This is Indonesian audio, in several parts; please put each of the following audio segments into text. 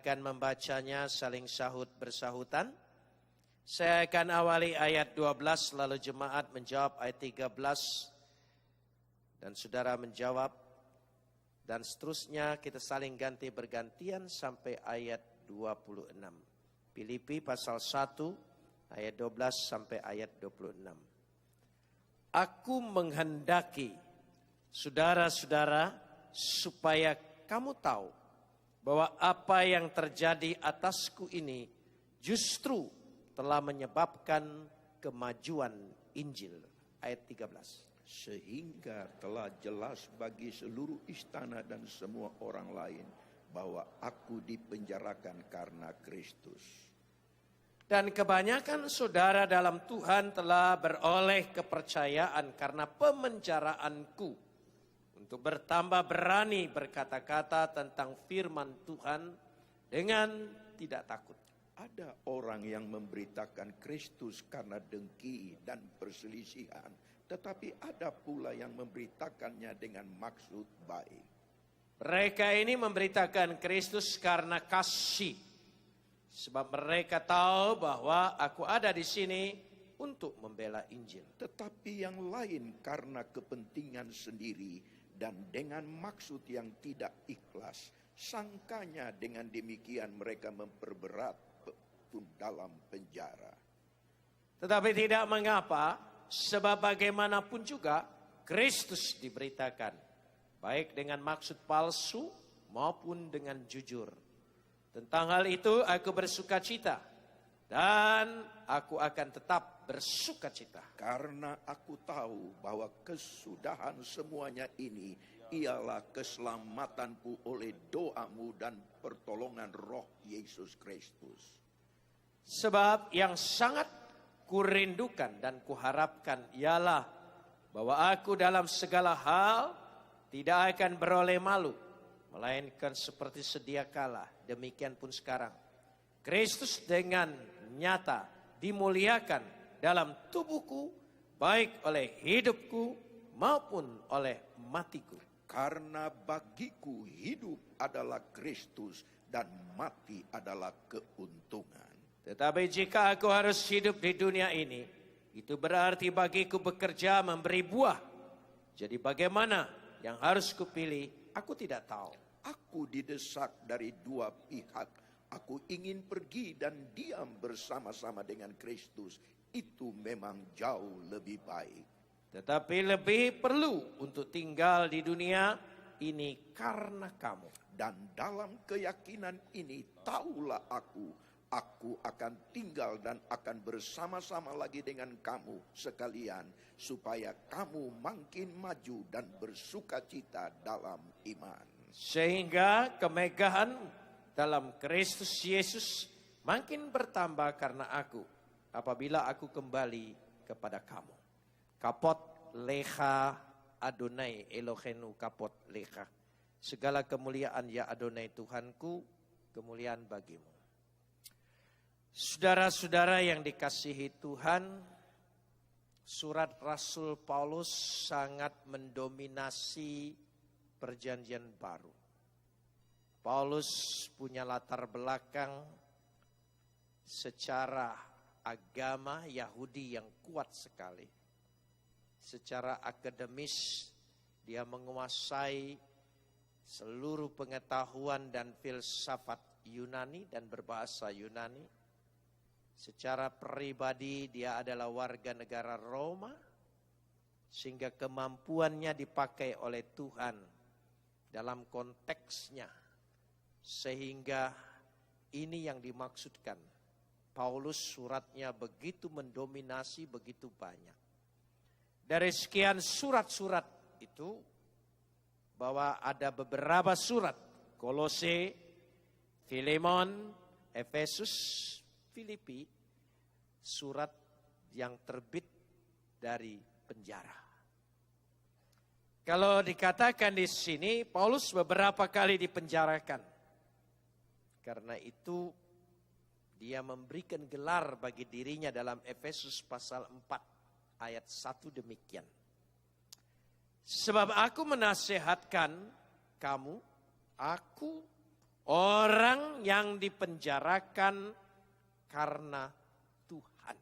akan membacanya saling sahut bersahutan. Saya akan awali ayat 12, lalu jemaat menjawab ayat 13, dan saudara menjawab, dan seterusnya kita saling ganti bergantian sampai ayat 26. Filipi pasal 1 ayat 12 sampai ayat 26. Aku menghendaki saudara-saudara supaya kamu tahu bahwa apa yang terjadi atasku ini justru telah menyebabkan kemajuan Injil. Ayat 13. Sehingga telah jelas bagi seluruh istana dan semua orang lain bahwa aku dipenjarakan karena Kristus. Dan kebanyakan saudara dalam Tuhan telah beroleh kepercayaan karena pemenjaraanku, untuk bertambah berani berkata-kata tentang firman Tuhan dengan tidak takut. Ada orang yang memberitakan Kristus karena dengki dan perselisihan, tetapi ada pula yang memberitakannya dengan maksud baik. Mereka ini memberitakan Kristus karena kasih, sebab mereka tahu bahwa aku ada di sini untuk membela Injil. Tetapi yang lain karena kepentingan sendiri dan dengan maksud yang tidak ikhlas. Sangkanya dengan demikian mereka memperberat pun dalam penjara. Tetapi tidak mengapa, sebab bagaimanapun juga Kristus diberitakan, baik dengan maksud palsu maupun dengan jujur. Tentang hal itu aku bersukacita, dan aku akan tetap bersukacita. Karena aku tahu bahwa kesudahan semuanya ini ialah keselamatanku oleh doamu dan pertolongan Roh Yesus Kristus. Sebab yang sangat kurindukan dan kuharapkan ialah bahwa aku dalam segala hal tidak akan beroleh malu, melainkan seperti sedia kala, demikian pun sekarang. Kristus dengan nyata dimuliakan dalam tubuhku, baik oleh hidupku maupun oleh matiku. Karena bagiku hidup adalah Kristus dan mati adalah keuntungan. Tetapi jika aku harus hidup di dunia ini, itu berarti bagiku bekerja memberi buah. Jadi bagaimana yang harus kupilih, aku tidak tahu. Aku didesak dari dua pihak. Aku ingin pergi dan diam bersama-sama dengan Kristus. Itu memang jauh lebih baik. Tetapi lebih perlu untuk tinggal di dunia ini karena kamu. Dan dalam keyakinan ini tahulah aku akan tinggal dan akan bersama-sama lagi dengan kamu sekalian, supaya kamu makin maju dan bersukacita dalam iman. Sehingga kemegahan dalam Kristus Yesus makin bertambah karena aku, apabila aku kembali kepada kamu. Kapot lecha Adonai Elohenu kapot lecha. Segala kemuliaan ya Adonai Tuhanku, kemuliaan bagimu. Saudara-saudara yang dikasihi Tuhan, surat Rasul Paulus sangat mendominasi perjanjian baru. Paulus punya latar belakang secara agama Yahudi yang kuat sekali. Secara akademis dia menguasai seluruh pengetahuan dan filsafat Yunani dan berbahasa Yunani. Secara pribadi dia adalah warga negara Roma, sehingga kemampuannya dipakai oleh Tuhan dalam konteksnya. Sehingga ini yang dimaksudkan. Paulus suratnya begitu mendominasi, begitu banyak. Dari sekian surat-surat itu, bahwa ada beberapa surat, Kolose, Filemon, Efesus, Filipi, surat yang terbit dari penjara. Kalau dikatakan di sini, Paulus beberapa kali dipenjarakan. Karena itu, dia memberikan gelar bagi dirinya dalam Efesus pasal 4 ayat 1 demikian. Sebab aku menasehatkan kamu, aku Orang yang dipenjarakan karena Tuhan.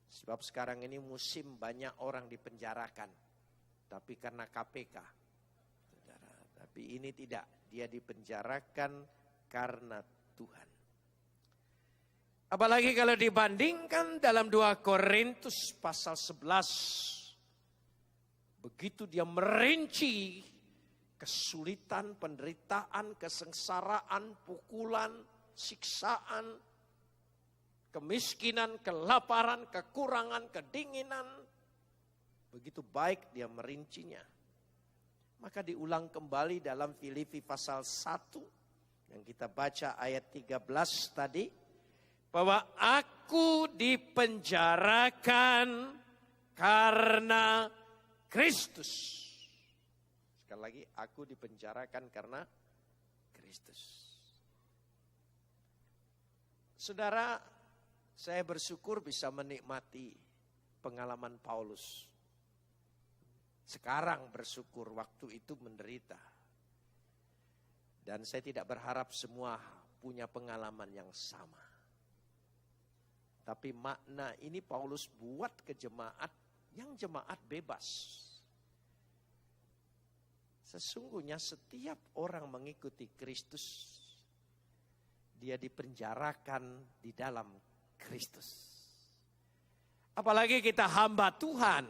Sebab sekarang ini musim banyak orang dipenjarakan. Tapi karena KPK. Saudara. Tapi ini tidak. Dia dipenjarakan karena Tuhan. Apalagi kalau dibandingkan dalam 2 Korintus pasal 11. Begitu dia merinci kesulitan, penderitaan, kesengsaraan, pukulan, siksaan, kemiskinan, kelaparan, kekurangan, kedinginan. Begitu baik dia merincinya. Maka diulang kembali dalam Filipi pasal 1 yang kita baca ayat 13 tadi. Bahwa aku dipenjarakan karena Kristus. Sekali lagi, aku dipenjarakan karena Kristus. Saudara, saya bersyukur bisa menikmati pengalaman Paulus. Sekarang bersyukur, waktu itu menderita. Dan saya tidak berharap semua punya pengalaman yang sama. Tapi makna ini Paulus buat ke jemaat yang jemaat bebas. Sesungguhnya setiap orang mengikuti Kristus, dia dipenjarakan di dalam Kristus. Apalagi kita hamba Tuhan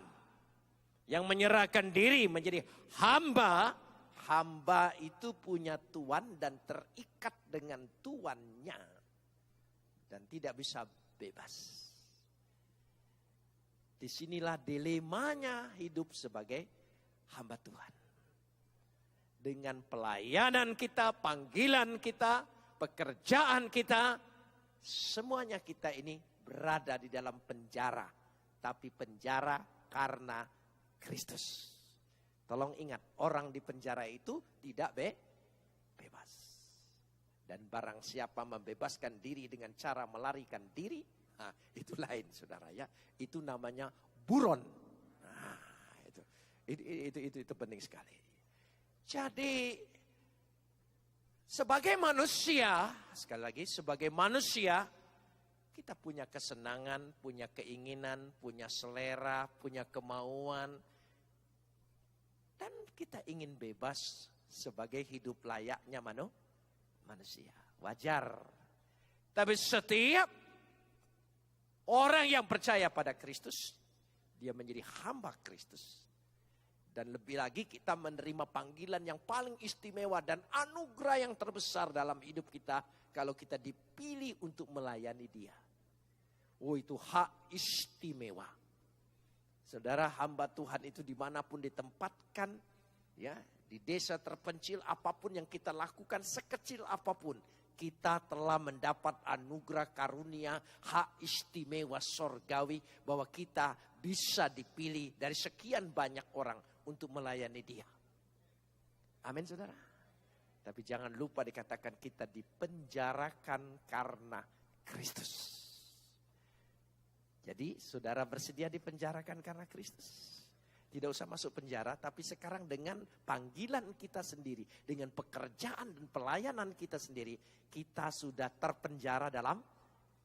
yang menyerahkan diri menjadi hamba. Hamba itu punya tuan dan terikat dengan tuannya. Dan tidak bisa bebas. Disinilah dilemanya hidup sebagai hamba Tuhan. Dengan pelayanan kita, panggilan kita, pekerjaan kita, semuanya kita ini berada di dalam penjara. Tapi penjara karena Kristus. Tolong ingat, orang di penjara itu tidak bebas. Dan barang siapa membebaskan diri dengan cara melarikan diri, nah, itu lain saudara ya. Itu namanya buron. Nah, itu penting sekali. Jadi sebagai manusia, sekali lagi sebagai manusia, kita punya kesenangan, punya keinginan, punya selera, punya kemauan. Dan kita ingin bebas sebagai hidup layaknya manusia. Wajar. Tapi setiap orang yang percaya pada Kristus, dia menjadi hamba Kristus. Dan lebih lagi kita menerima panggilan yang paling istimewa dan anugerah yang terbesar dalam hidup kita. Kalau kita dipilih untuk melayani dia. Oh, itu hak istimewa. Saudara, hamba Tuhan itu dimanapun ditempatkan. Ya, di desa terpencil apapun yang kita lakukan, sekecil apapun. Kita telah mendapat anugerah karunia, hak istimewa sorgawi. Bahwa kita bisa dipilih dari sekian banyak orang untuk melayani dia. Amin saudara. Tapi jangan lupa dikatakan kita dipenjarakan karena Kristus. Jadi saudara bersedia dipenjarakan karena Kristus. Tidak usah masuk penjara, tapi sekarang dengan panggilan kita sendiri, dengan pekerjaan dan pelayanan kita sendiri, kita sudah terpenjara dalam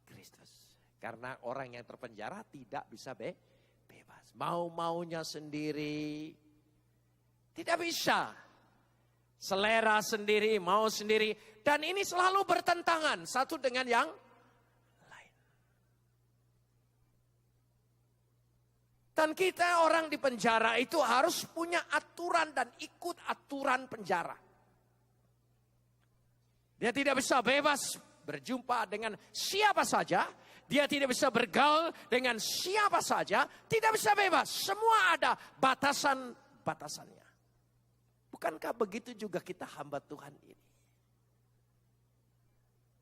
Kristus. Karena orang yang terpenjara tidak bisa bebas. Mau-maunya sendiri, tidak bisa. Selera sendiri, mau sendiri. Dan ini selalu bertentangan satu dengan yang lain. Dan kita orang di penjara itu harus punya aturan dan ikut aturan penjara. Dia tidak bisa bebas berjumpa dengan siapa saja. Dia tidak bisa bergaul dengan siapa saja. Tidak bisa bebas. Semua ada batasan-batasannya. Bukankah begitu juga kita hamba Tuhan ini?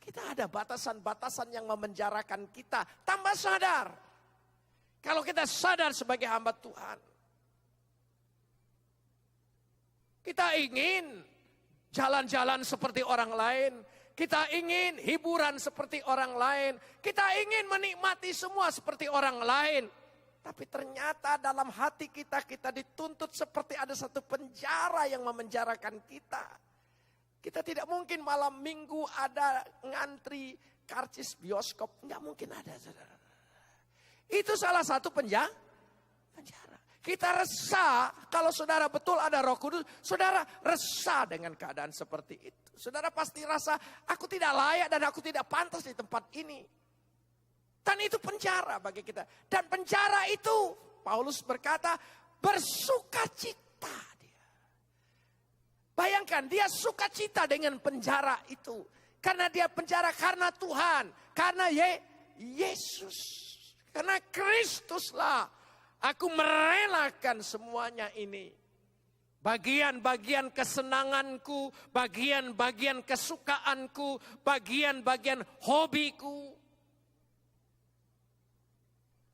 Kita ada batasan-batasan yang memenjarakan kita tanpa sadar. Kalau kita sadar sebagai hamba Tuhan. Kita ingin jalan-jalan seperti orang lain. Kita ingin hiburan seperti orang lain. Kita ingin menikmati semua seperti orang lain. Tapi ternyata dalam hati kita dituntut seperti ada satu penjara yang memenjarakan kita. Kita tidak mungkin malam minggu ada ngantri karcis bioskop. Nggak mungkin ada, saudara. Itu salah satu penjara. Kita resah, kalau saudara betul ada Roh Kudus, saudara resah dengan keadaan seperti itu. Saudara pasti rasa, aku tidak layak dan aku tidak pantas di tempat ini. Dan itu penjara bagi kita. Dan penjara itu, Paulus berkata, bersukacita dia. Bayangkan, dia sukacita dengan penjara itu. Karena dia penjara karena Tuhan, karena Yesus. Karena Kristuslah. Aku merelakan semuanya ini. Bagian-bagian kesenanganku, bagian-bagian kesukaanku, bagian-bagian hobiku.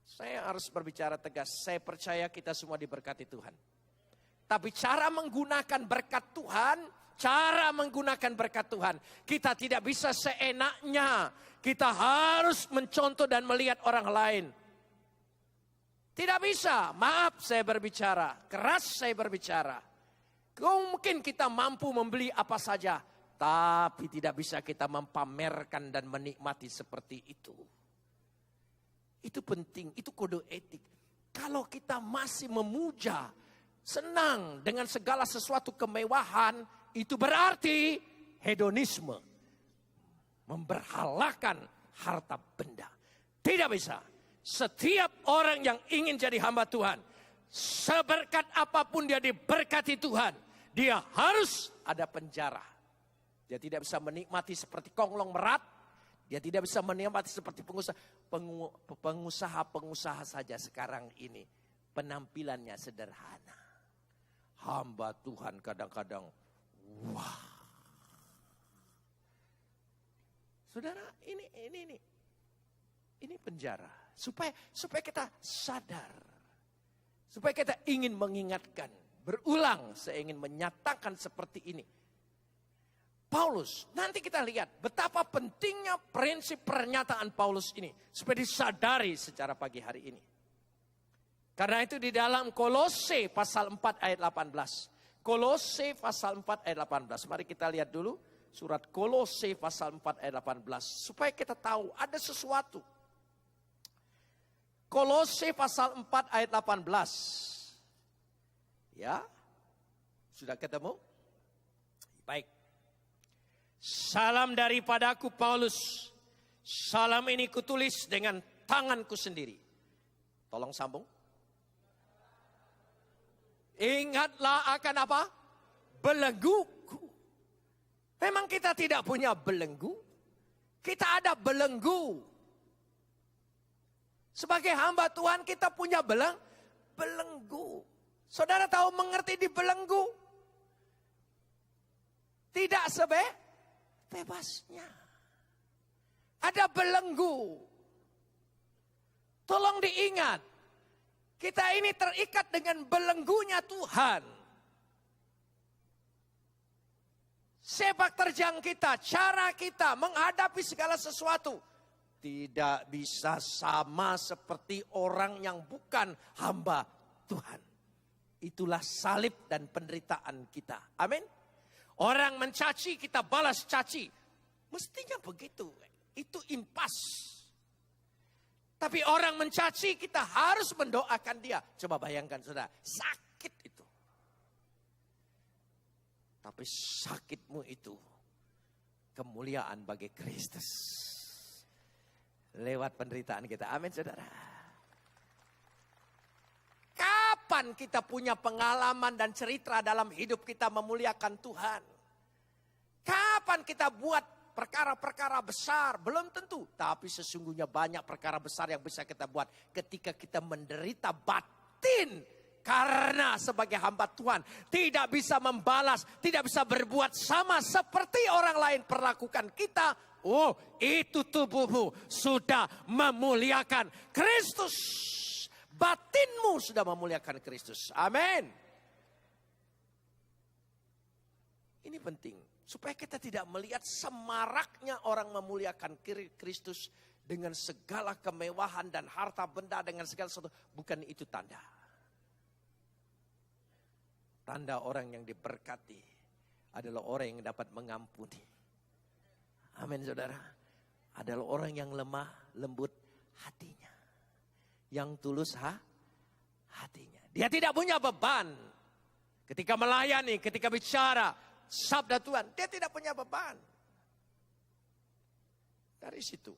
Saya harus berbicara tegas, saya percaya kita semua diberkati Tuhan. Tapi cara menggunakan berkat Tuhan, kita tidak bisa seenaknya. Kita harus mencontoh dan melihat orang lain. Tidak bisa, maaf saya berbicara, keras saya berbicara. Mungkin kita mampu membeli apa saja, tapi tidak bisa kita mempamerkan dan menikmati seperti itu. Itu penting, itu kode etik. Kalau kita masih memuja, senang dengan segala sesuatu kemewahan, itu berarti hedonisme. Memberhalakan harta benda. Tidak bisa. Setiap orang yang ingin jadi hamba Tuhan, seberkat apapun dia diberkati Tuhan, dia harus ada penjara. Dia tidak bisa menikmati seperti konglomerat, dia tidak bisa menikmati seperti pengusaha saja sekarang ini. Penampilannya sederhana. Hamba Tuhan kadang-kadang, wah. Saudara, ini penjara. Supaya kita sadar. Supaya kita ingin mengingatkan. Berulang saya ingin menyatakan seperti ini. Paulus, nanti kita lihat betapa pentingnya prinsip pernyataan Paulus ini. Supaya disadari secara pagi hari ini. Karena itu di dalam Kolose pasal 4 ayat 18. Kolose pasal 4 ayat 18. Mari kita lihat dulu. Surat Kolose pasal 4 ayat 18. Supaya kita tahu ada sesuatu. Kolose pasal 4 ayat 18. Ya, sudah ketemu? Baik. Salam daripadaku Paulus. Salam ini kutulis dengan tanganku sendiri. Tolong sambung. Ingatlah akan apa? Belengguku. Memang kita tidak punya belenggu. Kita ada belenggu. Sebagai hamba Tuhan kita punya belenggu. Saudara tahu mengerti di belenggu? Tidak sebebasnya. Ada belenggu. Tolong diingat. Kita ini terikat dengan belenggunya Tuhan. Sepak terjang kita, cara kita menghadapi segala sesuatu. Tidak bisa sama seperti orang yang bukan hamba Tuhan. Itulah salib dan penderitaan kita. Amin. Orang mencaci, kita balas caci. Mestinya begitu. Itu impas. Tapi orang mencaci, kita harus mendoakan dia. Coba bayangkan saudara, sakit itu. Tapi sakitmu itu kemuliaan bagi Kristus. Lewat penderitaan kita. Amin saudara. Kapan kita punya pengalaman dan cerita dalam hidup kita memuliakan Tuhan? Kapan kita buat perkara-perkara besar? Belum tentu. Tapi sesungguhnya banyak perkara besar yang bisa kita buat ketika kita menderita batin. Karena sebagai hamba Tuhan tidak bisa membalas, tidak bisa berbuat sama seperti orang lain perlakukan kita. Oh, itu tubuhmu sudah memuliakan Kristus. Batinmu sudah memuliakan Kristus. Amin. Ini penting. Supaya kita tidak melihat semaraknya orang memuliakan Kristus dengan segala kemewahan dan harta benda dengan segala sesuatu. Bukan itu tanda. Tanda orang yang diberkati adalah orang yang dapat mengampuni. Amin saudara. Adalah orang yang lemah lembut hatinya. Yang tulus hatinya. Dia tidak punya beban. Ketika melayani, ketika bicara sabda Tuhan, dia tidak punya beban. Dari situ,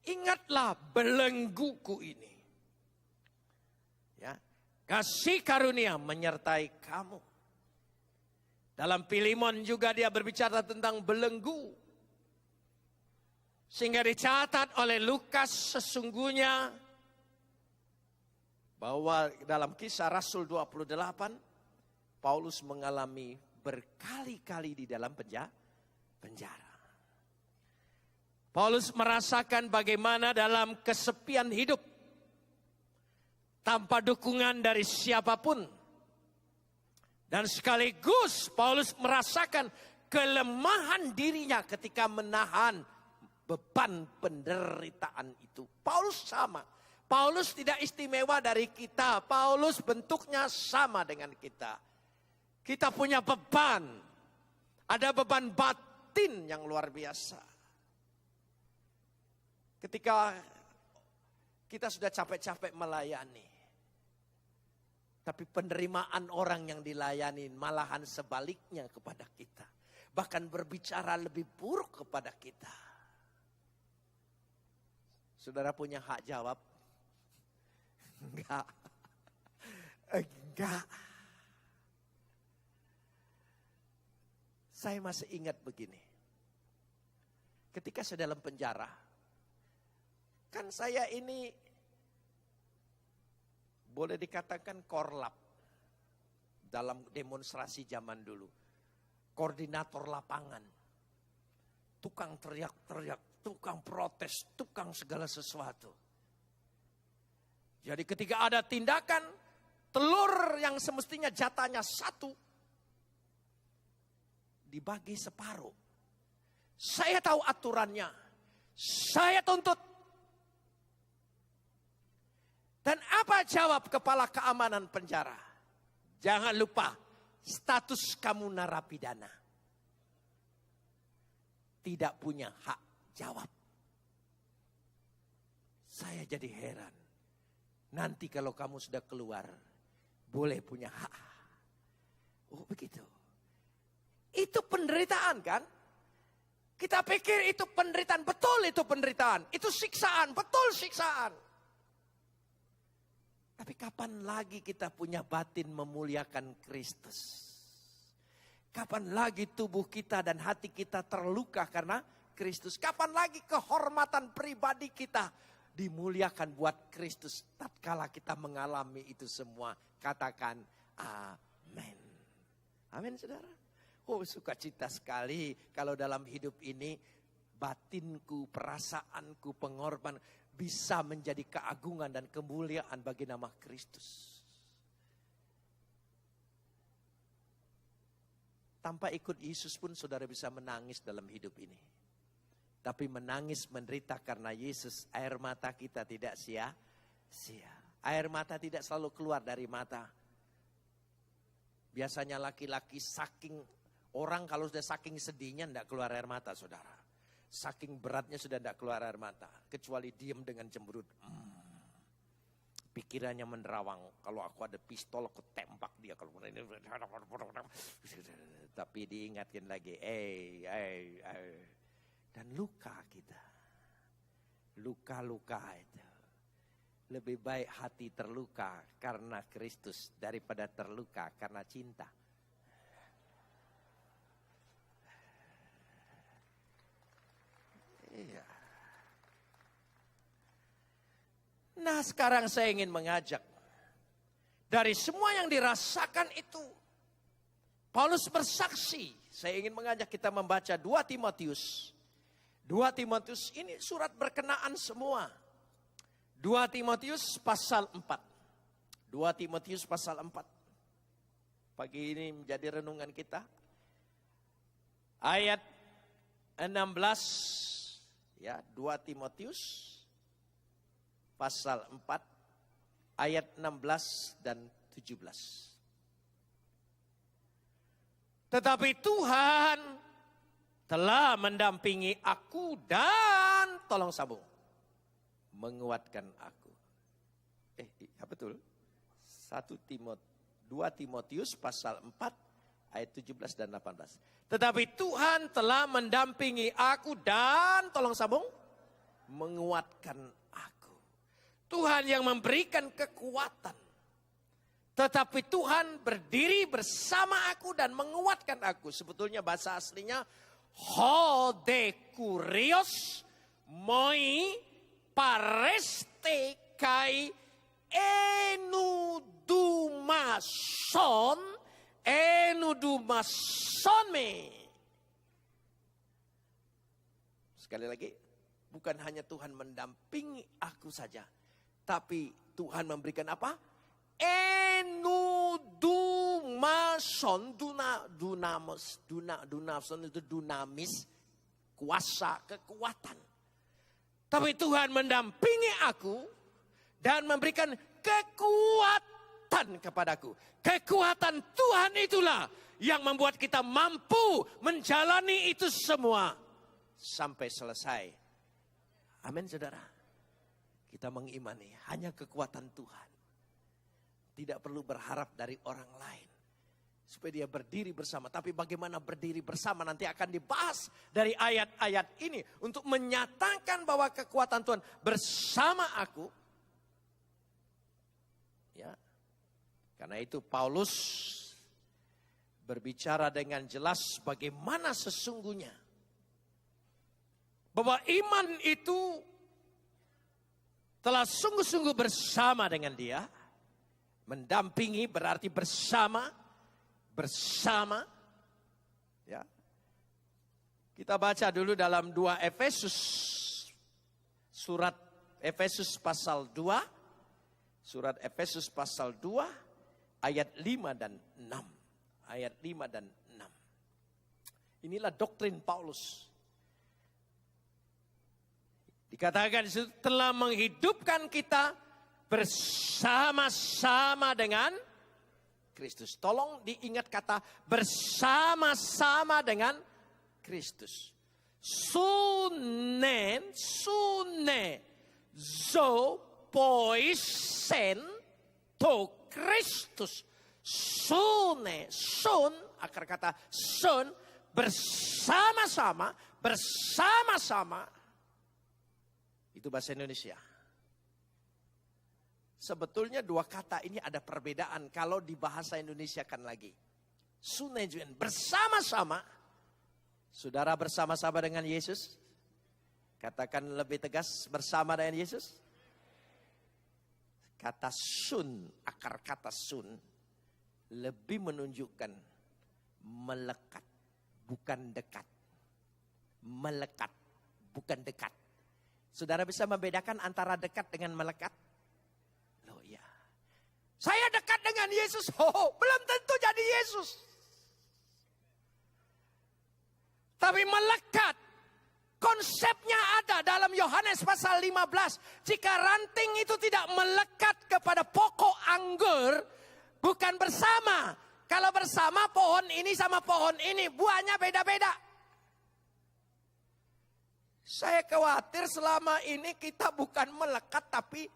ingatlah belengguku ini. Ya, kasih karunia menyertai kamu. Dalam Filemon juga dia berbicara tentang belenggu. Sehingga dicatat oleh Lukas sesungguhnya bahwa dalam Kisah Rasul 28, Paulus mengalami berkali-kali di dalam penjara. Paulus merasakan bagaimana dalam kesepian hidup, tanpa dukungan dari siapapun. Dan sekaligus Paulus merasakan kelemahan dirinya ketika menahan beban penderitaan itu. Paulus sama. Paulus tidak istimewa dari kita. Paulus bentuknya sama dengan kita. Kita punya beban. Ada beban batin yang luar biasa. Ketika kita sudah capek-capek melayani. Tapi penerimaan orang yang dilayani malahan sebaliknya kepada kita. Bahkan berbicara lebih buruk kepada kita. Saudara punya hak jawab? Enggak. Enggak. Saya masih ingat begini. Ketika saya dalam penjara. Kan saya ini boleh dikatakan korlap dalam demonstrasi zaman dulu. Koordinator lapangan. Tukang teriak-teriak, tukang protes, tukang segala sesuatu. Jadi ketika ada tindakan, telur yang semestinya jatahnya 1, dibagi separuh. Saya tahu aturannya. Saya tuntut. Dan apa jawab kepala keamanan penjara? Jangan lupa, status kamu narapidana. Tidak punya hak jawab. Saya jadi heran. Nanti kalau kamu sudah keluar, boleh punya hak. Oh begitu. Itu penderitaan kan? Kita pikir itu penderitaan. Betul itu penderitaan. Itu siksaan. Betul siksaan. Tapi kapan lagi kita punya batin memuliakan Kristus? Kapan lagi tubuh kita dan hati kita terluka karena Kristus? Kapan lagi kehormatan pribadi kita dimuliakan buat Kristus? Tatkala kita mengalami itu semua, katakan amin. Amin saudara. Oh sukacita sekali kalau dalam hidup ini batinku, perasaanku, pengorbanan bisa menjadi keagungan dan kemuliaan bagi nama Kristus. Tanpa ikut Yesus pun saudara bisa menangis dalam hidup ini. Tapi menangis menderita karena Yesus, air mata kita tidak sia-sia. Air mata tidak selalu keluar dari mata. Biasanya laki-laki orang kalau sudah saking sedihnya tidak keluar air mata saudara. Saking beratnya sudah tidak keluar air mata. Kecuali diam dengan cemberut. Pikirannya menerawang. Kalau aku ada pistol aku tembak dia. Tapi diingatkan lagi. Dan luka kita. Luka-luka itu. Lebih baik hati terluka karena Kristus daripada terluka karena cinta. Iya. Nah sekarang saya ingin mengajak. Dari semua yang dirasakan itu. Paulus bersaksi. Saya ingin mengajak kita membaca 2 Timotius. 2 Timotius ini surat berkenaan semua. 2 Timotius pasal 4. 2 Timotius pasal 4. Pagi ini menjadi renungan kita. Ayat 16. Ya, 2 Timotius pasal 4 ayat 16 dan 17. Tetapi Tuhan telah mendampingi aku dan tolong sambung, menguatkan aku. Ya betul. 2 Timotius pasal 4 ayat 17 dan 18. Tetapi Tuhan telah mendampingi aku dan tolong sambung, menguatkan aku. Tuhan yang memberikan kekuatan. Tetapi Tuhan berdiri bersama aku dan menguatkan aku. Sebetulnya bahasa aslinya hodekurios moi pareste kai enudumason me. Sekali lagi, bukan hanya Tuhan mendampingi aku saja, tapi Tuhan memberikan apa? Enudumason, dunason itu dunamis, kuasa, kekuatan. Tapi Tuhan mendampingi aku dan memberikan kekuatan kepadaku. Kekuatan Tuhan itulah yang membuat kita mampu menjalani itu semua sampai selesai. Amin, saudara. Kita mengimani hanya kekuatan Tuhan. Tidak perlu berharap dari orang lain supaya dia berdiri bersama. Tapi bagaimana berdiri bersama nanti akan dibahas dari ayat-ayat ini untuk menyatakan bahwa kekuatan Tuhan bersama aku. Ya. Karena itu Paulus berbicara dengan jelas bagaimana sesungguhnya bahwa iman itu telah sungguh-sungguh bersama dengan dia. Mendampingi berarti bersama. Ya. Kita baca dulu dalam 2 Efesus. Surat Efesus pasal 2. Surat Efesus pasal 2 ayat 5 dan 6. Ayat 5 dan 6. Inilah doktrin Paulus. Dikatakan disitu telah menghidupkan kita bersama-sama dengan Kristus. Tolong diingat kata bersama-sama dengan Kristus. Sune, zo poisen to Kristus. Sun, akar kata sun, bersama-sama. Itu bahasa Indonesia. Sebetulnya 2 kata ini ada perbedaan kalau di bahasa Indonesia kan lagi. Sunejuan, bersama-sama. Saudara bersama-sama dengan Yesus? Katakan lebih tegas, bersama dengan Yesus? Kata sun, akar kata sun, lebih menunjukkan melekat, bukan dekat. Melekat, bukan dekat. Saudara bisa membedakan antara dekat dengan melekat? Loh ya. Saya dekat dengan Yesus, belum tentu jadi Yesus. Tapi melekat, konsepnya ada dalam Yohanes pasal 15. Jika ranting itu tidak melekat kepada pokok anggur, bukan bersama. Kalau bersama pohon ini sama pohon ini, buahnya beda-beda. Saya khawatir selama ini kita bukan melekat tapi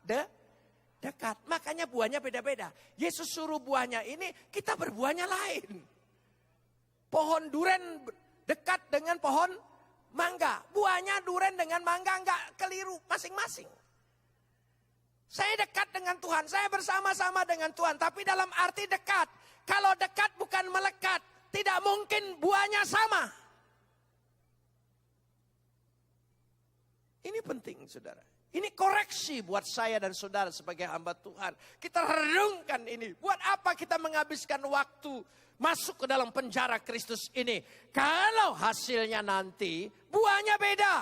dekat. Makanya buahnya beda-beda. Yesus suruh buahnya ini, kita berbuahnya lain. Pohon duren dekat dengan pohon mangga. Buahnya duren dengan mangga enggak keliru masing-masing. Saya dekat dengan Tuhan, saya bersama-sama dengan Tuhan. Tapi dalam arti dekat. Kalau dekat bukan melekat, tidak mungkin buahnya sama. Ini penting, saudara. Ini koreksi buat saya dan saudara sebagai hamba Tuhan. Kita renungkan ini. Buat apa kita menghabiskan waktu masuk ke dalam penjara Kristus ini? Kalau hasilnya nanti buahnya beda.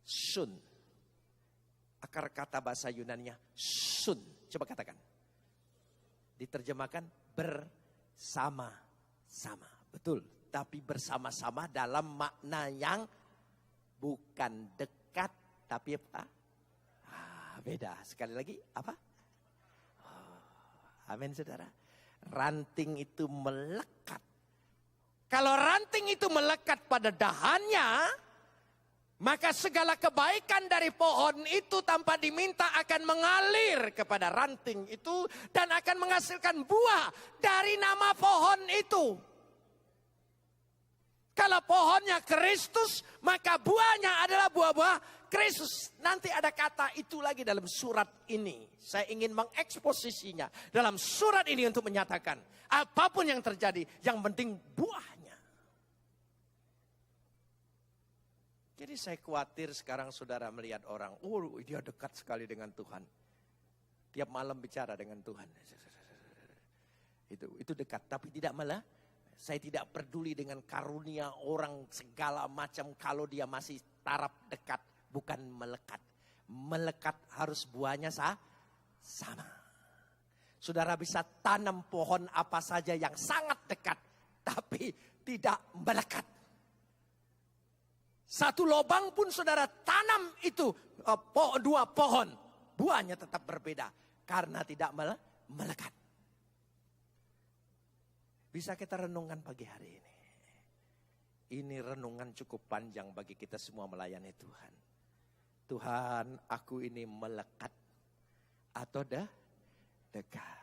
Sun. Akar kata bahasa Yunaninya sun. Coba katakan. Diterjemahkan bersama-sama. Betul. Tapi bersama-sama dalam makna yang bukan dekat, tapi apa? Beda. Sekali lagi, apa? Amin saudara. Ranting itu melekat. Kalau ranting itu melekat pada dahannya, maka segala kebaikan dari pohon itu tanpa diminta akan mengalir kepada ranting itu dan akan menghasilkan buah dari nama pohon itu. Kalau pohonnya Kristus, maka buahnya adalah buah-buah Kristus. Nanti ada kata itu lagi dalam surat ini. Saya ingin mengeksposisinya dalam surat ini untuk menyatakan apapun yang terjadi, yang penting buahnya. Jadi saya khawatir sekarang saudara melihat orang, oh dia dekat sekali dengan Tuhan. Tiap malam bicara dengan Tuhan. Itu dekat, tapi tidak malah. Saya tidak peduli dengan karunia orang segala macam kalau dia masih taraf dekat, bukan melekat. Melekat harus buahnya sama. Saudara bisa tanam pohon apa saja yang sangat dekat, tapi tidak melekat. Satu lubang pun saudara tanam itu dua pohon, buahnya tetap berbeda karena tidak melekat. Bisa kita renungkan pagi hari ini. Ini renungan cukup panjang bagi kita semua melayani Tuhan. Tuhan, aku ini melekat atau dekat.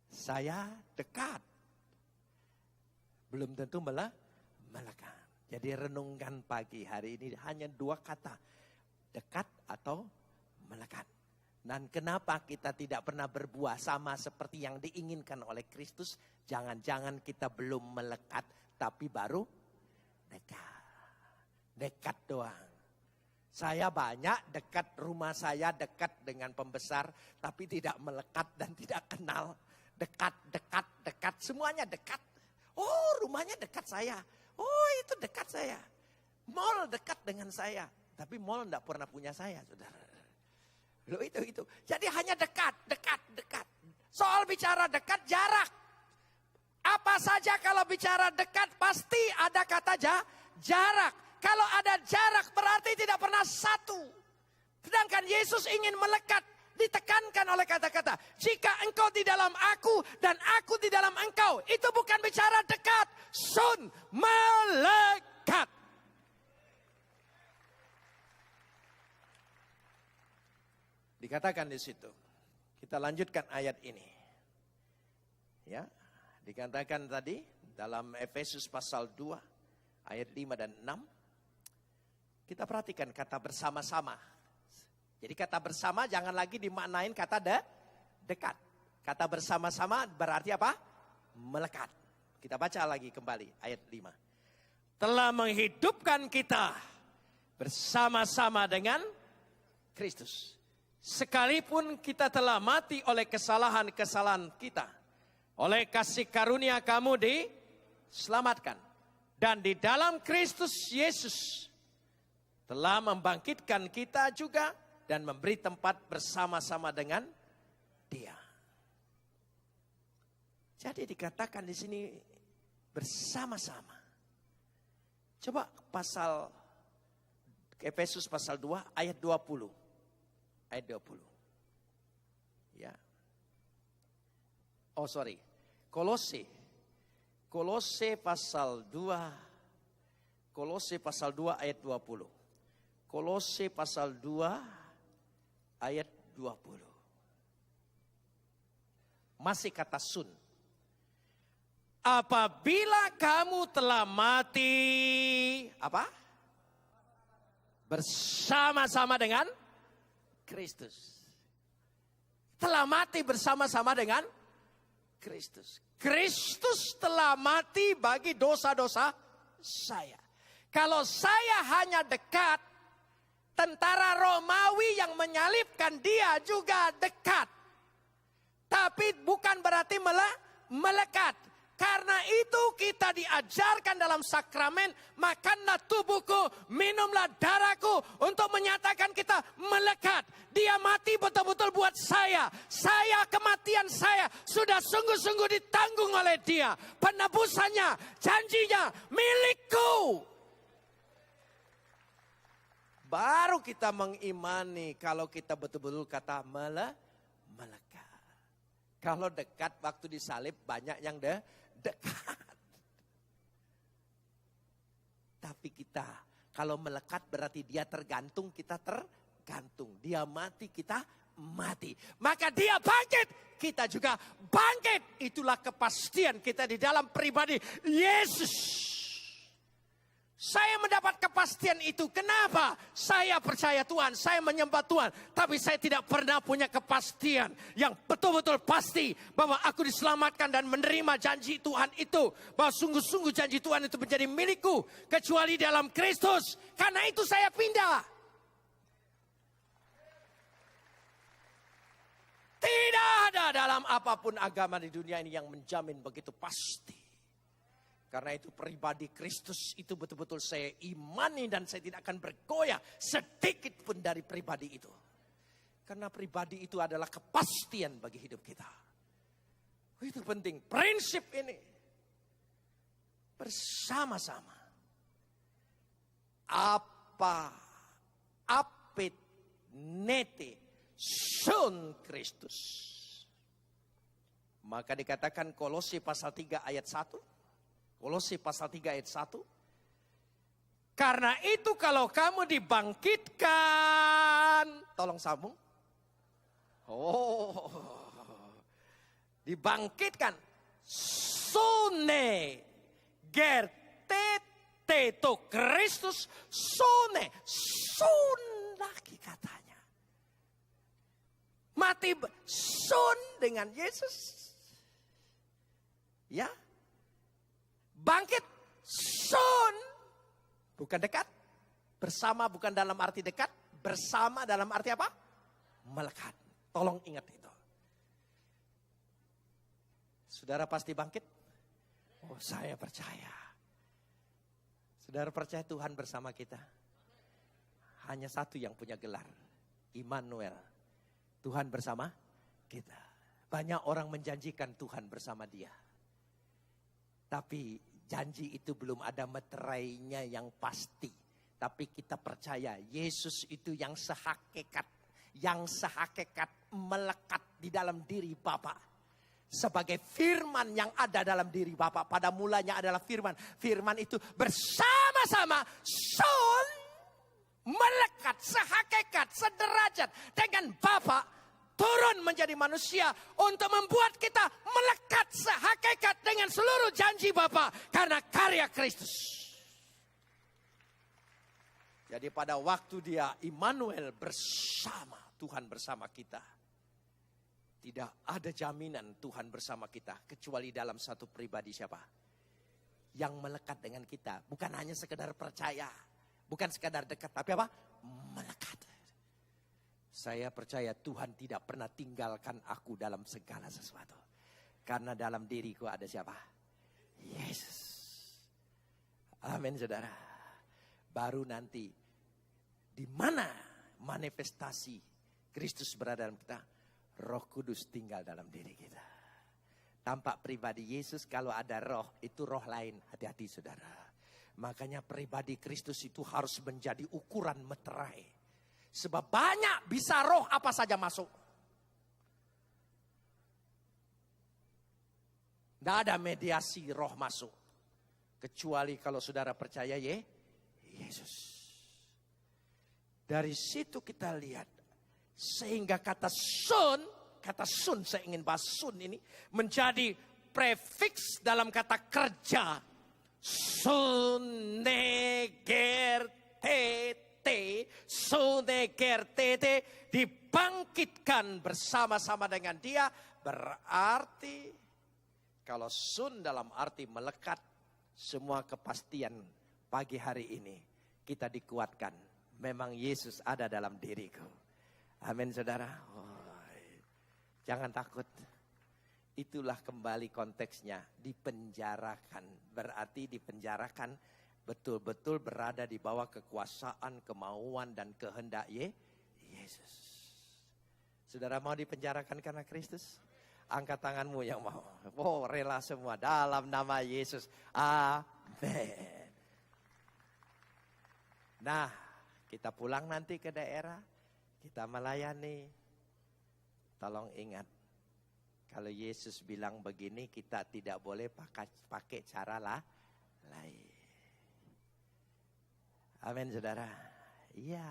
Saya dekat. Belum tentu melekat. Jadi renungkan pagi hari ini hanya dua kata. Dekat atau melekat. Dan kenapa kita tidak pernah berbuah sama seperti yang diinginkan oleh Kristus. Jangan-jangan kita belum melekat tapi baru dekat. Dekat doang. Saya banyak dekat, rumah saya dekat dengan pembesar. Tapi tidak melekat dan tidak kenal. Dekat. Semuanya dekat. Oh rumahnya dekat saya. Oh itu dekat saya. Mall dekat dengan saya. Tapi mall enggak pernah punya saya saudara. Loh itu. Jadi hanya dekat. Soal bicara dekat jarak. Apa saja kalau bicara dekat pasti ada kata jarak. Kalau ada jarak berarti tidak pernah satu. Sedangkan Yesus ingin melekat. Ditekankan oleh kata-kata, jika engkau di dalam aku dan aku di dalam engkau, itu bukan bicara dekat, sun melekat. Dikatakan di situ. Kita lanjutkan ayat ini. Ya, dikatakan tadi dalam Efesus pasal 2 ayat 5 dan 6. Kita perhatikan kata bersama-sama. Jadi kata bersama jangan lagi dimaknain kata dekat. Kata bersama-sama berarti apa? Melekat. Kita baca lagi kembali ayat 5. Telah menghidupkan kita bersama-sama dengan Kristus. Sekalipun kita telah mati oleh kesalahan-kesalahan kita. Oleh kasih karunia kamu diselamatkan. Dan di dalam Kristus Yesus telah membangkitkan kita juga dan memberi tempat bersama-sama dengan Dia. Jadi dikatakan di sini bersama-sama. Coba pasal Efesus pasal 2 ayat 20. Ayat 20. Ya. Oh sorry. Kolose pasal 2. Kolose pasal 2 ayat 20. Kolose pasal 2 ayat 20. Masih kata sun. Apabila kamu telah mati, apa? Bersama-sama dengan Kristus. Telah mati bersama-sama dengan Kristus. Kristus telah mati bagi dosa-dosa saya. Kalau saya hanya dekat, tentara Romawi yang menyalibkan dia juga dekat. Tapi bukan berarti melekat. Karena itu kita diajarkan dalam sakramen, makanlah tubuhku, minumlah darahku untuk menyatakan kita melekat. Dia mati betul-betul buat saya. Kematian saya sudah sungguh-sungguh ditanggung oleh Dia. Penebusannya, janjinya milikku. Baru kita mengimani kalau kita betul-betul kata melekat. Kalau dekat waktu disalib banyak yang dekat. Tapi kita kalau melekat berarti dia tergantung, kita tergantung. Dia mati, kita mati. Maka dia bangkit, kita juga bangkit. Itulah kepastian kita di dalam pribadi Yesus. Saya mendapat kepastian itu. Kenapa? Saya percaya Tuhan, saya menyembah Tuhan. Tapi saya tidak pernah punya kepastian yang betul-betul pasti bahwa aku diselamatkan dan menerima janji Tuhan itu. Bahwa sungguh-sungguh janji Tuhan itu menjadi milikku. Kecuali dalam Kristus. Karena itu saya pindah. Tidak ada dalam apapun agama di dunia ini yang menjamin begitu pasti. Karena itu pribadi Kristus itu betul-betul saya imani dan saya tidak akan bergoyah sedikit pun dari pribadi itu. Karena pribadi itu adalah kepastian bagi hidup kita. Itu penting, prinsip ini. Bersama-sama. Apet nete sun Kristus. Maka dikatakan Kolose pasal 3 ayat 1. Kolose pasal 3 ayat 1. Karena itu kalau kamu dibangkitkan. Tolong sambung. Dibangkitkan. Sone gertete to Kristus. Sone. Sun lagi katanya. Mati sun dengan Yesus. Ya. Bangkit sun. Bukan dekat. Bersama bukan dalam arti dekat. Bersama dalam arti apa? Melekat. Tolong ingat itu. Saudara pasti bangkit? Oh, saya percaya. Saudara percaya Tuhan bersama kita? Hanya satu yang punya gelar. Immanuel. Tuhan bersama kita. Banyak orang menjanjikan Tuhan bersama dia. Tapi janji itu belum ada meterainya yang pasti. Tapi kita percaya Yesus itu yang sehakikat. Yang sehakikat melekat di dalam diri Bapa. Sebagai firman yang ada dalam diri Bapa. Pada mulanya adalah firman. Firman itu bersama-sama sun melekat, sehakikat, sederajat dengan Bapa. Turun menjadi manusia untuk membuat kita melekat sehakikat dengan seluruh janji Bapa karena karya Kristus. Jadi pada waktu dia Immanuel bersama, Tuhan bersama kita. Tidak ada jaminan Tuhan bersama kita kecuali dalam satu pribadi siapa? Yang melekat dengan kita. Bukan hanya sekedar percaya, bukan sekedar dekat, tapi apa? Melekat. Saya percaya Tuhan tidak pernah tinggalkan aku dalam segala sesuatu. Karena dalam diriku ada siapa? Yesus. Amin saudara. Baru nanti di mana manifestasi Kristus berada dalam kita, Roh Kudus tinggal dalam diri kita. Tampak pribadi Yesus kalau ada roh, itu roh lain. Hati-hati saudara. Makanya pribadi Kristus itu harus menjadi ukuran meterai. Sebab banyak bisa roh apa saja masuk. Tidak ada mediasi roh masuk. Kecuali kalau saudara percaya Yesus. Dari situ kita lihat. Sehingga kata sun saya ingin bahas sun ini. Menjadi prefiks dalam kata kerja. Sunegertet. Sunegertete dibangkitkan bersama-sama dengan dia. Berarti kalau sun dalam arti melekat, semua kepastian pagi hari ini kita dikuatkan. Memang Yesus ada dalam diriku. Amin saudara. Jangan takut. Itulah kembali konteksnya. Dipenjarakan. Berarti dipenjarakan betul-betul berada di bawah kekuasaan, kemauan, dan kehendak Yesus. Saudara mau dipenjarakan karena Kristus? Angkat tanganmu yang mau. Oh, rela semua dalam nama Yesus. Amin. Nah, kita pulang nanti ke daerah. Kita melayani. Tolong ingat. Kalau Yesus bilang begini, kita tidak boleh pakai cara lain. Amin, saudara. Iya,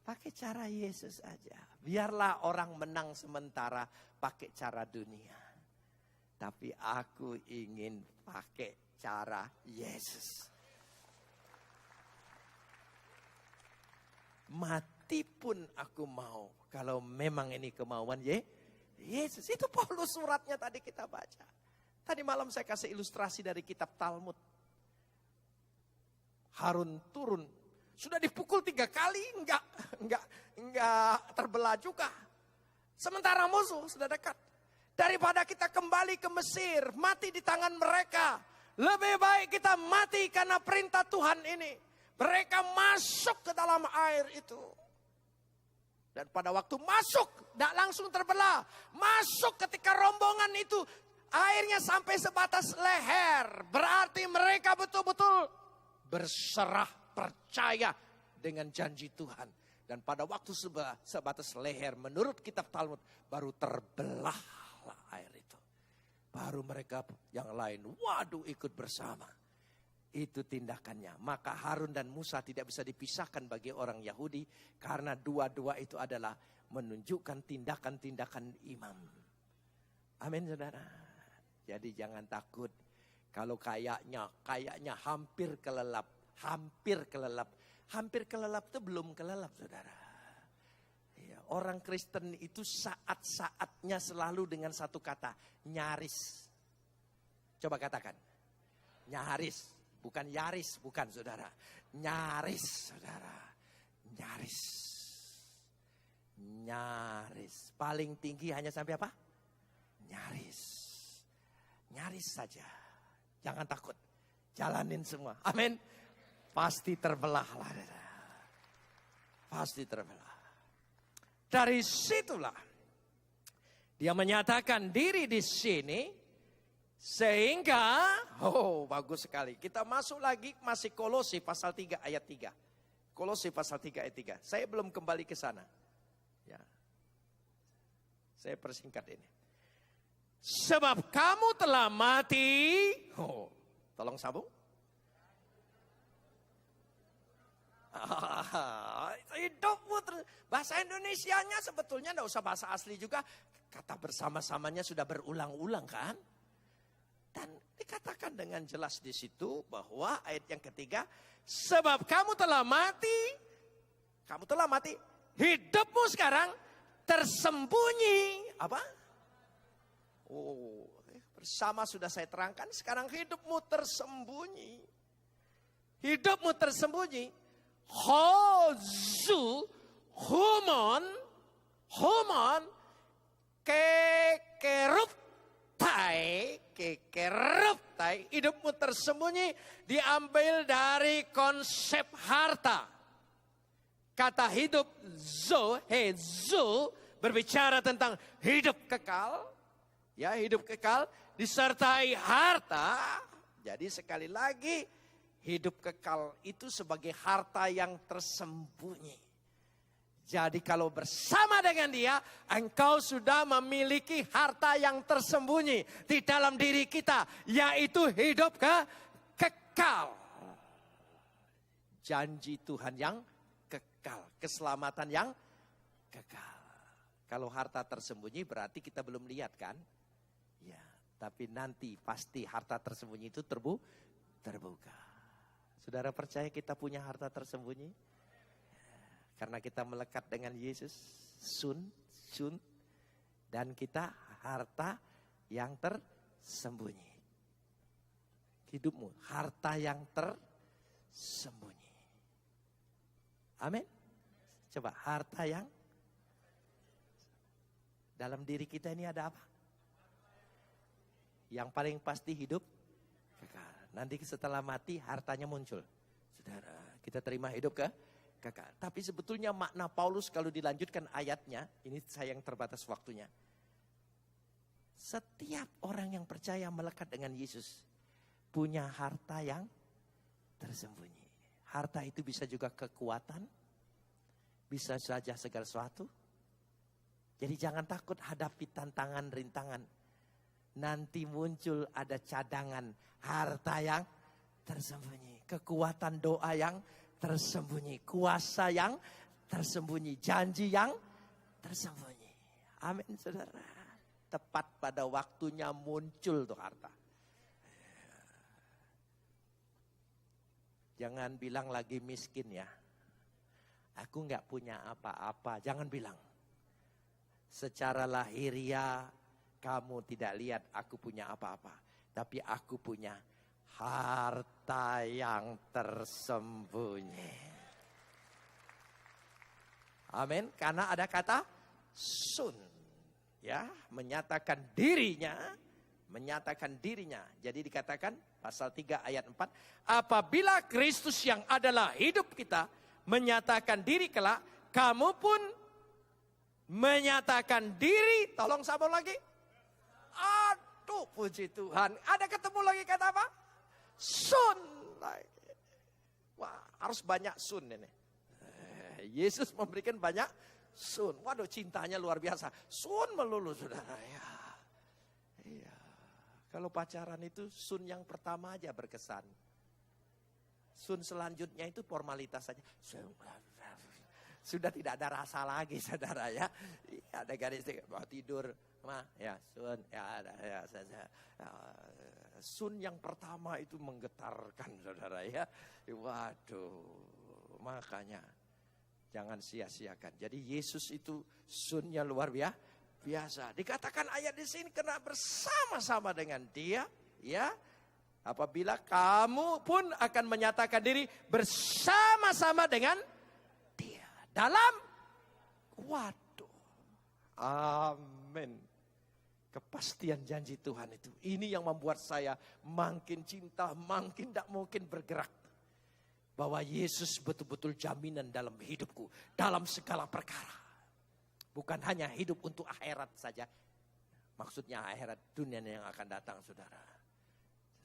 pakai cara Yesus aja. Biarlah orang menang sementara pakai cara dunia. Tapi aku ingin pakai cara Yesus. Mati pun aku mau kalau memang ini kemauan Yesus. Itu Paulus suratnya tadi kita baca. Tadi malam saya kasih ilustrasi dari kitab Talmud. Harun turun. Sudah dipukul 3 kali, enggak terbelah juga. Sementara musuh sudah dekat. Daripada kita kembali ke Mesir, mati di tangan mereka. Lebih baik kita mati karena perintah Tuhan ini. Mereka masuk ke dalam air itu. Dan pada waktu masuk, tidak langsung terbelah. Masuk ketika rombongan itu, airnya sampai sebatas leher. Berarti mereka betul-betul berserah, percaya dengan janji Tuhan. Dan pada waktu sebatas leher, menurut kitab Talmud, baru terbelahlah air itu. Baru mereka yang lain, waduh ikut bersama. Itu tindakannya. Maka Harun dan Musa tidak bisa dipisahkan bagi orang Yahudi. Karena dua-dua itu adalah menunjukkan tindakan-tindakan imam. Amin, saudara. Jadi jangan takut. Kalau kayaknya hampir kelelap. Hampir kelelap. Hampir kelelap itu belum kelelap, saudara. Ya, orang Kristen itu saat-saatnya selalu dengan satu kata. Nyaris. Coba katakan. Nyaris. Bukan yaris, bukan saudara. Nyaris, saudara. Nyaris. Nyaris. Paling tinggi hanya sampai apa? Nyaris. Nyaris saja. Jangan takut. Jalanin semua. Amin. Pasti terbelah lah. Pasti terbelah. Dari situlah. Dia menyatakan diri di sini. Sehingga, bagus sekali. Kita masuk lagi masih Kolose pasal 3 ayat 3. Kolose pasal 3 ayat 3. Saya belum kembali ke sana. Ya. Saya persingkat ini. Sebab kamu telah mati. Tolong sambung. Hidupmu bahasa Indonesianya sebetulnya enggak usah bahasa asli juga. Kata bersama-samanya sudah berulang-ulang kan? Dan dikatakan dengan jelas di situ bahwa ayat yang ketiga, sebab kamu telah mati, hidupmu sekarang tersembunyi. Apa? Bersama sudah saya terangkan, sekarang hidupmu tersembunyi. Hidupmu tersembunyi. Hozu, humon, kekeruptai, hidupmu tersembunyi diambil dari konsep harta. Kata hidup hezu berbicara tentang hidup kekal. Ya, hidup kekal disertai harta. Jadi sekali lagi hidup kekal itu sebagai harta yang tersembunyi. Jadi kalau bersama dengan dia, engkau sudah memiliki harta yang tersembunyi di dalam diri kita, yaitu hidup kekal. Janji Tuhan yang kekal, keselamatan yang kekal. Kalau harta tersembunyi berarti kita belum lihat kan? Ya, tapi nanti pasti harta tersembunyi itu terbuka. Saudara percaya kita punya harta tersembunyi? Karena kita melekat dengan Yesus, sun, dan kita harta yang tersembunyi. Hidupmu, harta yang tersembunyi. Amin. Coba harta yang dalam diri kita ini ada apa? Yang paling pasti hidup kekal. Nanti setelah mati hartanya muncul. Saudara, kita terima hidup kekal. Tapi sebetulnya makna Paulus kalau dilanjutkan ayatnya, ini sayang terbatas waktunya. Setiap orang yang percaya melekat dengan Yesus punya harta yang tersembunyi. Harta itu bisa juga kekuatan, bisa saja segala sesuatu, Jadi jangan takut hadapi tantangan, rintangan. Nanti muncul ada cadangan harta yang tersembunyi. Kekuatan doa yang tersembunyi. Kuasa yang tersembunyi. Janji yang tersembunyi. Amin saudara. Tepat pada waktunya muncul tuh harta. Jangan bilang lagi miskin ya. Aku nggak punya apa-apa. Jangan bilang. Secara lahiriah kamu tidak lihat aku punya apa-apa. Tapi aku punya harta yang tersembunyi. Amin. Karena ada kata sun. Ya, menyatakan dirinya. Menyatakan dirinya. Jadi dikatakan pasal 3 ayat 4. Apabila Kristus yang adalah hidup kita menyatakan diri kelak, kamu pun menyatakan diri. Tolong sambung lagi. Aduh, puji Tuhan. Ada ketemu lagi kata apa? Sun. Wah, harus banyak sun ini. Yesus memberikan banyak sun. Waduh, cintanya luar biasa. Sun melulu, saudara. Ya. Iya. Kalau pacaran itu sun yang pertama aja berkesan. Sun selanjutnya itu formalitas saja. Sudah tidak ada rasa lagi, saudara ya. Ada garis mau tidur, ya sun, ya ada ya saja. Sun yang pertama itu menggetarkan, saudara ya. Waduh, makanya jangan sia-siakan. Jadi Yesus itu sunnya luar biasa. Dikatakan ayat di sini kena bersama-sama dengan Dia, ya. Apabila kamu pun akan menyatakan diri bersama-sama dengan Dia dalam waduh. Amin. Kepastian janji Tuhan itu. Ini yang membuat saya makin cinta, makin tidak mungkin bergerak. Bahwa Yesus betul-betul jaminan dalam hidupku. Dalam segala perkara. Bukan hanya hidup untuk akhirat saja. Maksudnya akhirat dunia yang akan datang, saudara.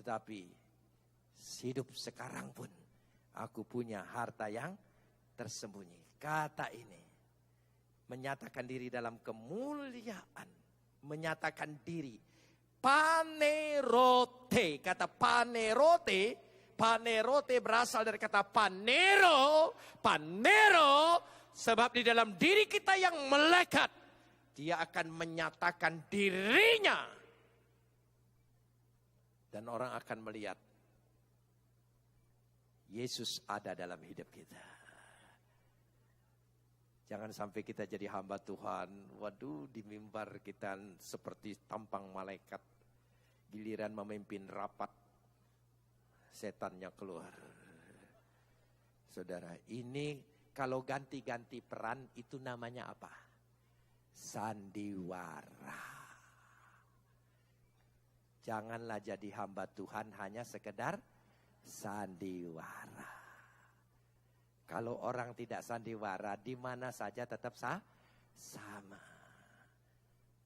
Tetapi hidup sekarang pun aku punya harta yang tersembunyi. Kata ini menyatakan diri dalam kemuliaan. Menyatakan diri. Panerote. Kata panerote. Panerote berasal dari kata panero. Panero. Sebab di dalam diri kita yang melekat. Dia akan menyatakan dirinya. Dan orang akan melihat. Yesus ada dalam hidup kita. Jangan sampai kita jadi hamba Tuhan. Waduh, di mimbar kita seperti tampang malaikat. Giliran memimpin rapat. Setannya keluar. Saudara, ini kalau ganti-ganti peran itu namanya apa? Sandiwara. Janganlah jadi hamba Tuhan hanya sekedar sandiwara. Kalau orang tidak sandiwara, di mana saja tetap sama.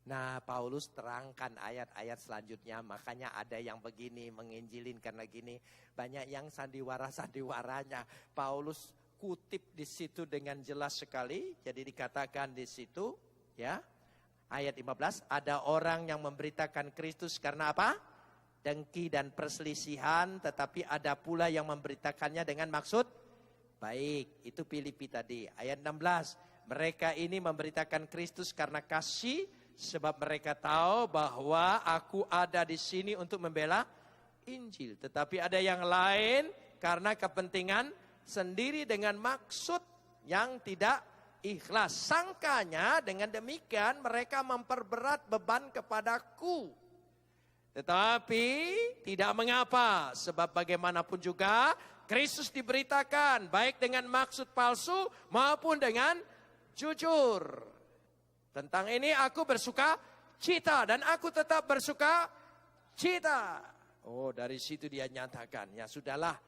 Nah, Paulus terangkan ayat-ayat selanjutnya. Makanya ada yang begini, menginjilin karena gini. Banyak yang sandiwara-sandiwaranya. Paulus kutip di situ dengan jelas sekali. Jadi dikatakan di situ, ya. Ayat 15, ada orang yang memberitakan Kristus karena apa? Dengki dan perselisihan, tetapi ada pula yang memberitakannya dengan maksud baik. Itu Filipi tadi. Ayat 16, mereka ini memberitakan Kristus karena kasih, sebab mereka tahu bahwa aku ada di sini untuk membela Injil. Tetapi ada yang lain karena kepentingan sendiri dengan maksud yang tidak ikhlas. Sangkanya dengan demikian mereka memperberat beban kepadaku. Tetapi tidak mengapa. Sebab bagaimanapun juga Kristus diberitakan. Baik dengan maksud palsu maupun dengan jujur. Tentang ini aku bersuka cita. Dan aku tetap bersuka cita. Oh, dari situ dia nyatakan. Ya sudahlah.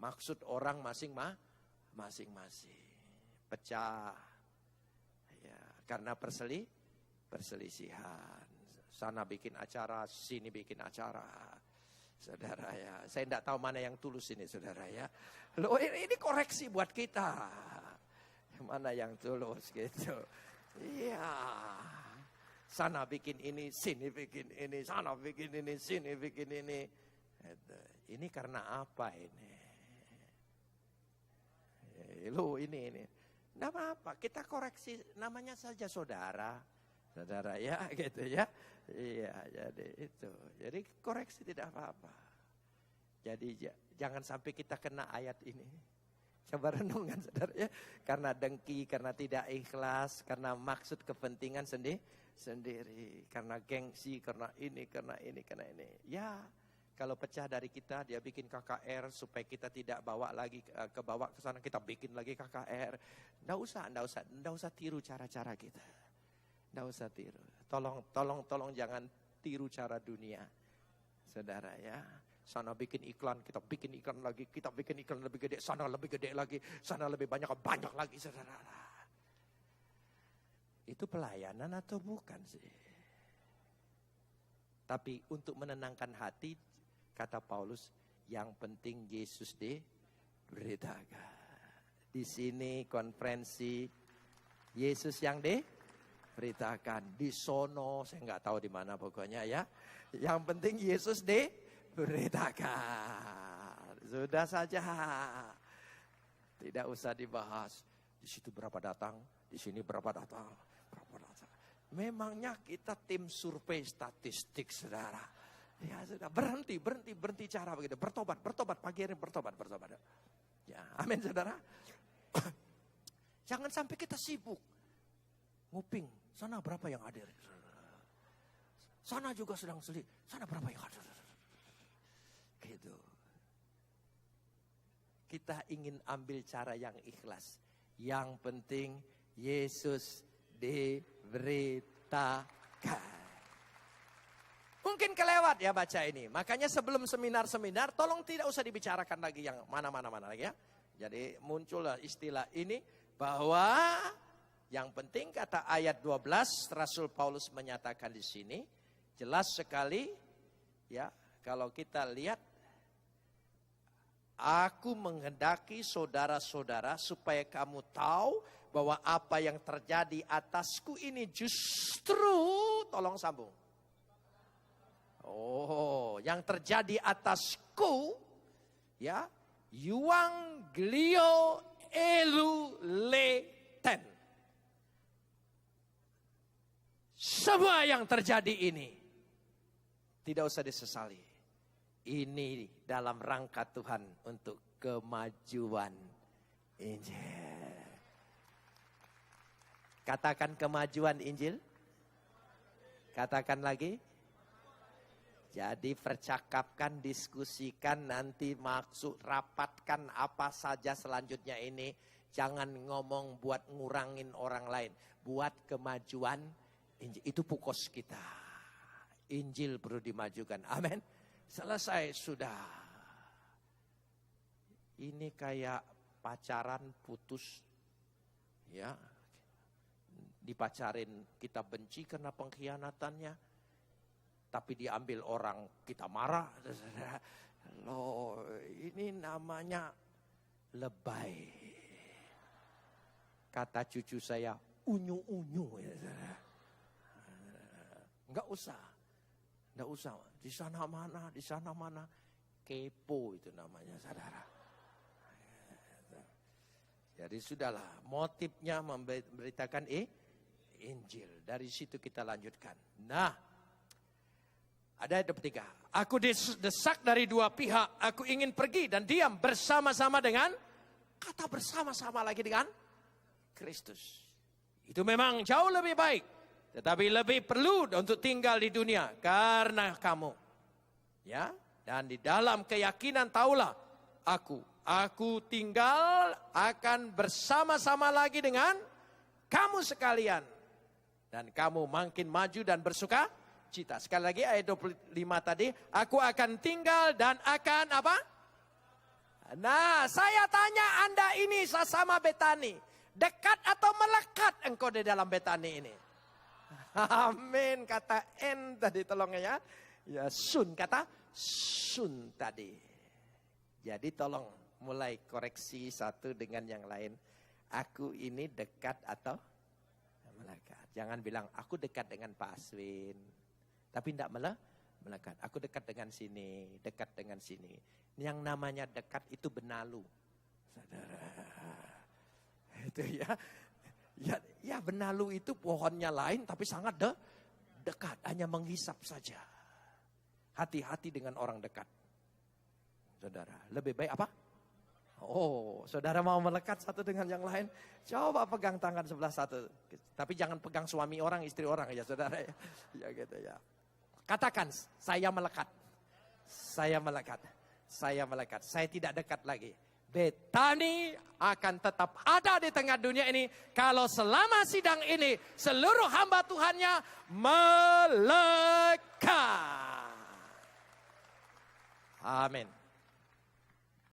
Maksud orang masing-masing. Pecah. Ya, karena perselisihan. Sana bikin acara, sini bikin acara. Saudara ya, saya tidak tahu mana yang tulus ini saudara ya. Loh, ini koreksi buat kita. Mana yang tulus gitu. Iya. Sana bikin ini, sini bikin ini, sana bikin ini, sini bikin ini. Ini karena apa ini? Lo ini. Nggak apa-apa, kita koreksi namanya saja saudara. Saudara ya gitu ya. Iya, jadi itu. Jadi koreksi tidak apa-apa. Jadi jangan sampai kita kena ayat ini. Coba renungan saudara ya. Karena dengki, karena tidak ikhlas, karena maksud kepentingan sendiri. Karena gengsi, karena ini. Ya, kalau pecah dari kita, dia bikin KKR supaya kita tidak bawa lagi ke bawah ke sana, kita bikin lagi KKR. Nggak usah tiru cara-cara kita. Nggak usah tiru. Tolong jangan tiru cara dunia. Saudara ya. Sana bikin iklan, kita bikin iklan lagi, kita bikin iklan lebih gede, sana lebih gede lagi, sana lebih banyak lagi, saudara. Itu pelayanan atau bukan sih? Tapi untuk menenangkan hati, kata Paulus, yang penting Yesus diberitakan. Di sini konferensi Yesus yang diberitakan. Di sono, saya nggak tahu di mana pokoknya ya. Yang penting Yesus diberitakan. Sudah saja. Tidak usah dibahas. Di situ berapa datang, di sini berapa datang. Memangnya kita tim survei statistik, saudara. Ya sudah, berhenti cara begitu. Bertobat, pagi hari bertobat. Ya, amin saudara. Jangan sampai kita sibuk. Nguping, sana berapa yang hadir? Sana juga sedang sulit, sana berapa yang hadir? Gitu. Kita ingin ambil cara yang ikhlas. Yang penting Yesus diberitakan. Mungkin kelewat ya baca ini. Makanya sebelum seminar-seminar tolong tidak usah dibicarakan lagi yang mana-mana lagi ya. Jadi muncullah istilah ini bahwa yang penting kata ayat 12 Rasul Paulus menyatakan di sini jelas sekali ya, kalau kita lihat, aku menghendaki saudara-saudara supaya kamu tahu bahwa apa yang terjadi atasku ini justru, tolong sambung. Oh, yang terjadi atasku ya, euangelio eluleten. Semua yang terjadi ini tidak usah disesali. Ini dalam rangka Tuhan untuk kemajuan Injil. Katakan kemajuan Injil. Katakan lagi. Jadi percakapkan, diskusikan, nanti maksud rapatkan apa saja selanjutnya ini. Jangan ngomong buat ngurangin orang lain. Buat kemajuan Injil. Itu pukos kita. Injil perlu dimajukan. Amin. Selesai sudah. Ini kayak pacaran putus. Ya. Dipacarin kita benci karena pengkhianatannya. Tapi diambil orang kita marah. Loh, ini namanya lebay. Kata cucu saya, unyu-unyu. Enggak usah. Di sana mana. Kepo itu namanya, saudara. Jadi sudahlah, motifnya memberitakan Injil. Dari situ kita lanjutkan. Nah, ada ayat 3. Aku didesak dari dua pihak. Aku ingin pergi dan diam bersama-sama dengan, kata bersama-sama lagi dengan Kristus. Itu memang jauh lebih baik. Tetapi lebih perlu untuk tinggal di dunia karena kamu. Ya, dan di dalam keyakinan taulah aku tinggal akan bersama-sama lagi dengan kamu sekalian. Dan kamu makin maju dan bersuka cita. Sekali lagi ayat 25 tadi, aku akan tinggal dan akan apa? Nah, saya tanya Anda ini sesama Betani, dekat atau melekat engkau di dalam Betani ini? Amin, kata N tadi tolongnya ya. Ya sun, kata sun tadi. Jadi tolong mulai koreksi satu dengan yang lain. Aku ini dekat atau melekat. Melekat. Jangan bilang, aku dekat dengan Pak Aswin. Tapi tidak melekat. Aku dekat dengan sini, dekat dengan sini. Yang namanya dekat itu benalu. Saudara. Itu ya. Ya benalu itu pohonnya lain tapi sangat dekat. Hanya menghisap saja. Hati-hati dengan orang dekat. Saudara, lebih baik apa? Oh, saudara mau melekat satu dengan yang lain? Coba pegang tangan sebelah satu. Tapi jangan pegang suami orang, istri orang ya saudara ya. Ya gitu ya. Katakan, saya melekat. Saya melekat. Saya melekat. Saya tidak dekat lagi. Betani akan tetap ada di tengah dunia ini. Kalau selama sidang ini seluruh hamba Tuhannya melekat. Amin.